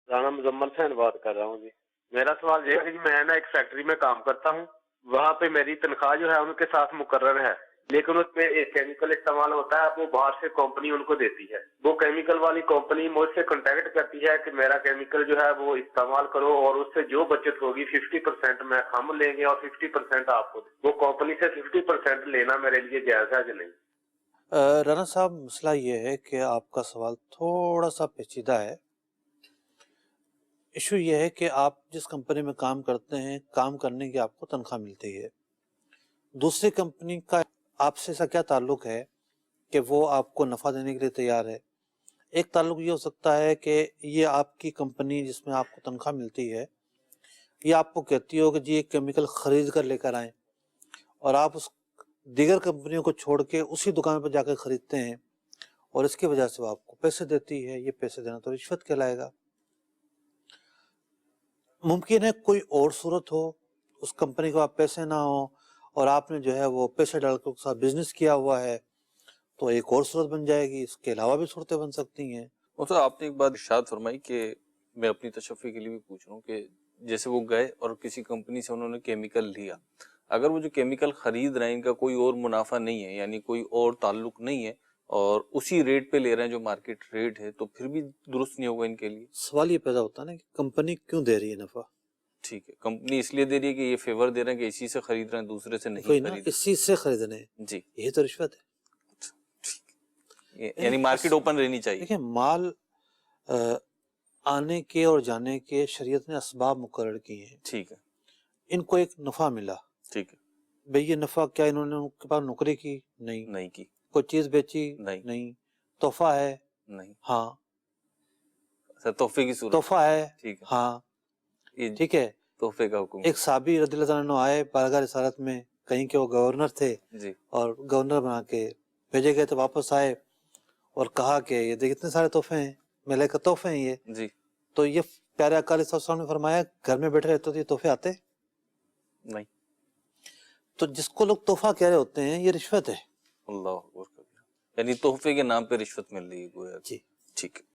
رانا مزمل سے بات کر رہا ہوں جی. میرا سوال یہ ہے کہ میں نا ایک فیکٹری میں کام کرتا ہوں. وہاں پہ میری تنخواہ جو ہے ان کے ساتھ مقرر ہے، لیکن اس میں ایک کیمیکل استعمال ہوتا ہے، وہ باہر سے کمپنی ان کو دیتی ہے. وہ کیمیکل والی کمپنی مجھ سے کانٹیکٹ کرتی ہے کہ میرا کیمیکل جو ہے وہ استعمال کرو، اور اس سے جو بچت ہوگی 50% میں ہم لیں گے اور 50% آپ کو. وہ کمپنی سے 50% لینا میرے لیے جائز ہے کہ نہیں؟ رانا صاحب، مسئلہ یہ ہے کہ آپ کا سوال تھوڑا سا پیچیدہ ہے. ایشو یہ ہے کہ آپ جس کمپنی میں کام کرتے ہیں، کام کرنے کی آپ کو تنخواہ ملتی ہے. دوسری کمپنی کا آپ سے ایسا کیا تعلق ہے کہ وہ آپ کو نفع دینے کے لیے تیار ہے؟ ایک تعلق یہ ہو سکتا ہے کہ یہ آپ کی کمپنی جس میں آپ کو تنخواہ ملتی ہے، یہ آپ کو کہتی ہو کہ جی ایک کیمیکل خرید کر لے کر آئیں، اور آپ اس دیگر کمپنیوں کو چھوڑ کے اسی دکان پر جا کے خریدتے ہیں، اور اس کی وجہ سے وہ آپ کو پیسے دیتی ہے. یہ پیسے دینا تو رشوت کہلائے گا. ممکن ہے کوئی اور صورت ہو، اس کمپنی کو آپ پیسے نہ ہو اور آپ نے جو ہے وہ پیسے ڈال کے اس کے ساتھ بزنس کیا ہوا ہے، تو ایک اور صورت بن جائے گی. اس کے علاوہ بھی صورتیں بن سکتی ہیں. سر، آپ نے ایک بات ارشاد فرمائی کہ میں اپنی تشفی کے لیے بھی پوچھ رہا ہوں کہ جیسے وہ گئے اور کسی کمپنی سے انہوں نے کیمیکل لیا، اگر وہ جو کیمیکل خرید رہے ہیں ان کا کوئی اور منافع نہیں ہے، یعنی کوئی اور تعلق نہیں ہے، اور اسی ریٹ پہ لے رہے ہیں جو مارکیٹ ریٹ ہے، تو پھر بھی درست نہیں ہوگا ان کے لیے؟ سوال یہ پیدا ہوتا ہے نا کہ کمپنی کیوں دے رہی ہے نفع؟ ٹھیک ہے، کمپنی اس لیے دے رہی ہے کہ یہ فیور دے رہے ہیں کہ اسی سے خرید رہے ہیں، دوسرے سے نہیں وہی نا، خرید اسی سے خریدنے، جی. یہی تو رشوت ہے. یعنی مارکیٹ اوپن رہنی چاہیے. دیکھیں، مال آنے کے اور جانے کے شریعت نے اسباب مقرر کیے ہیں. ٹھیک ہے. ان کو ایک نفع ملا. ٹھیک ہے. بھئی یہ نفع کیا انہوں نے ان کے پاس نوکری کی؟ نہیں. نہیں کی. کوئی چیز بیچی؟ نہیں. تحفہ ہے؟ نہیں. ہاں. سر، تحفے کی صورت؟ تحفہ ہے؟ ٹھیک ہے. ہاں. ٹھیک ہے. تحفے کا حکم. ایک صحابی رضی اللہ عنہ آئے بارگاہ رسالت میں، کہیں کہ وہ گورنر تھے جی. اور گورنر بنا کے بھیجے گئے، تو واپس آئے اور کہا کہ یہ دیکھ اتنے سارے تحفے ہیں، ملے کے تحفے ہیں یہ. جی. تو یہ پیارے آقا علیہ السلام نے فرمایا گھر میں بیٹھے رہتے تو یہ تحفے آتے؟ نہیں. تو جس کو لوگ تحفہ کہہ رہے ہوتے ہیں، یہ رشوت ہے. اللہ اکبر. یعنی تحفے کے نام پہ رشوت مل رہی ہے گویا. جی. ٹھیک ہے.